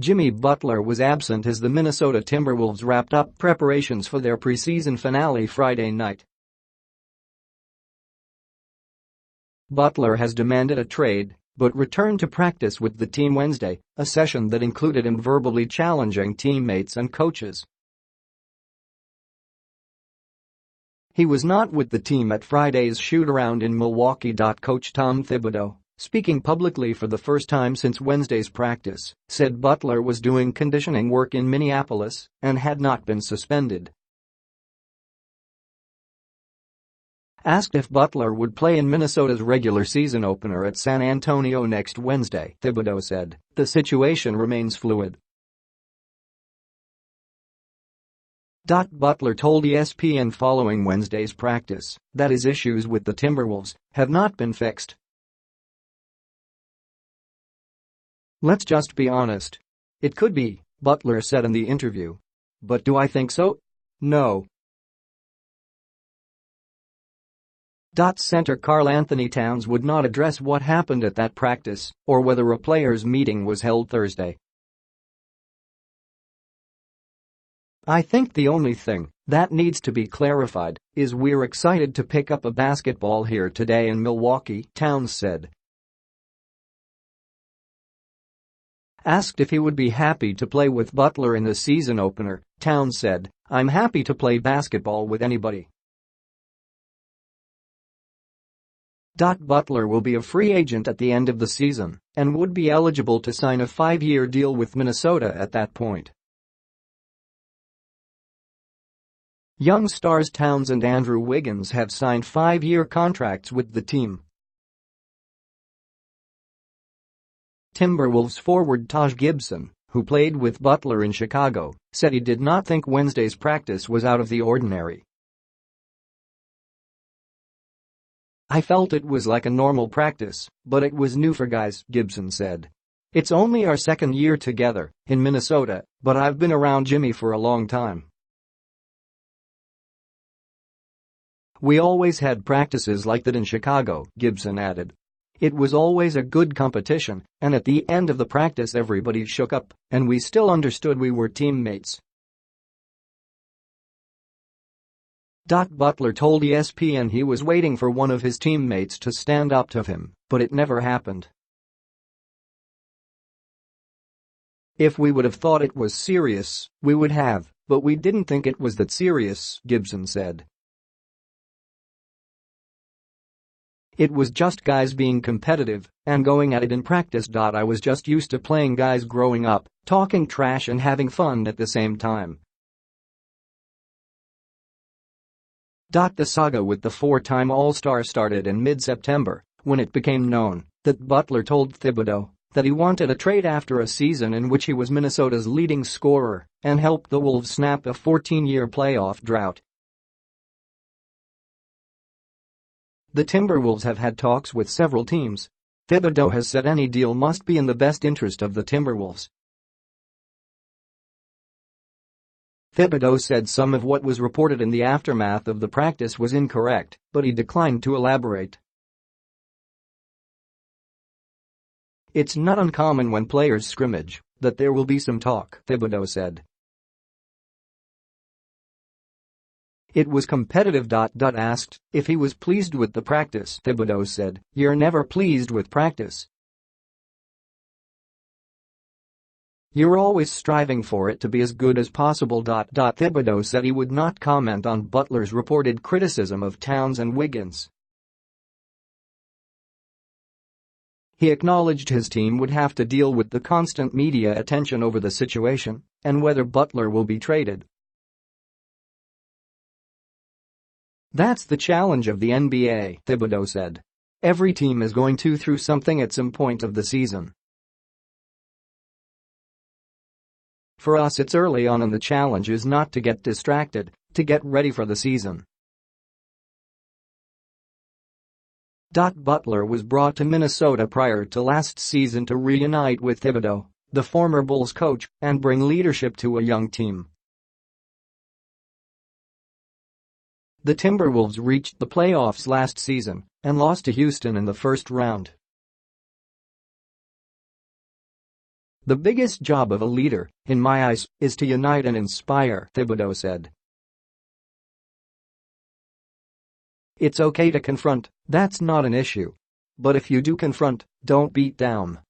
Jimmy Butler was absent as the Minnesota Timberwolves wrapped up preparations for their preseason finale Friday night. Butler has demanded a trade, but returned to practice with the team Wednesday, a session that included him verbally challenging teammates and coaches. He was not with the team at Friday's shootaround in Milwaukee. Coach Tom Thibodeau, speaking publicly for the first time since Wednesday's practice, said Butler was doing conditioning work in Minneapolis and had not been suspended. Asked if Butler would play in Minnesota's regular season opener at San Antonio next Wednesday, Thibodeau said, "The situation remains fluid." Butler told ESPN following Wednesday's practice that his issues with the Timberwolves have not been fixed. "Let's just be honest. It could be," Butler said in the interview. "But do I think so? No." Center Karl Anthony Towns would not address what happened at that practice or whether a players' meeting was held Thursday. "I think the only thing that needs to be clarified is we're excited to pick up a basketball here today in Milwaukee," Towns said. Asked if he would be happy to play with Butler in the season opener, Towns said, "I'm happy to play basketball with anybody." Butler will be a free agent at the end of the season and would be eligible to sign a 5-year deal with Minnesota at that point. Young stars Towns and Andrew Wiggins have signed 5-year contracts with the team. Timberwolves forward Taj Gibson, who played with Butler in Chicago, said he did not think Wednesday's practice was out of the ordinary. "I felt it was like a normal practice, but it was new for guys," Gibson said. "It's only our second year together in Minnesota, but I've been around Jimmy for a long time. We always had practices like that in Chicago," Gibson added. "It was always a good competition, and at the end of the practice everybody shook up, and we still understood we were teammates." Butler told ESPN he was waiting for one of his teammates to stand up to him, but it never happened. "If we would have thought it was serious, we would have, but we didn't think it was that serious," Gibson said. "It was just guys being competitive and going at it in practice. I was just used to playing guys growing up, talking trash and having fun at the same time." The saga with the 4-time All-Star started in mid-September when it became known that Butler told Thibodeau that he wanted a trade after a season in which he was Minnesota's leading scorer and helped the Wolves snap a 14-year playoff drought. The Timberwolves have had talks with several teams. Thibodeau has said any deal must be in the best interest of the Timberwolves. Thibodeau said some of what was reported in the aftermath of the practice was incorrect, but he declined to elaborate. "It's not uncommon when players scrimmage that there will be some talk," Thibodeau said. "It was competitive." Asked if he was pleased with the practice, Thibodeau said, "You're never pleased with practice. You're always striving for it to be as good as possible." Thibodeau said he would not comment on Butler's reported criticism of Towns and Wiggins. He acknowledged his team would have to deal with the constant media attention over the situation and whether Butler will be traded. "That's the challenge of the NBA," Thibodeau said. "Every team is going through something at some point of the season. For us it's early on and the challenge is not to get distracted, to get ready for the season." Butler was brought to Minnesota prior to last season to reunite with Thibodeau, the former Bulls coach, and bring leadership to a young team. The Timberwolves reached the playoffs last season and lost to Houston in the first round. "The biggest job of a leader, in my eyes, is to unite and inspire," Thibodeau said. "It's okay to confront, that's not an issue. But if you do confront, don't beat down."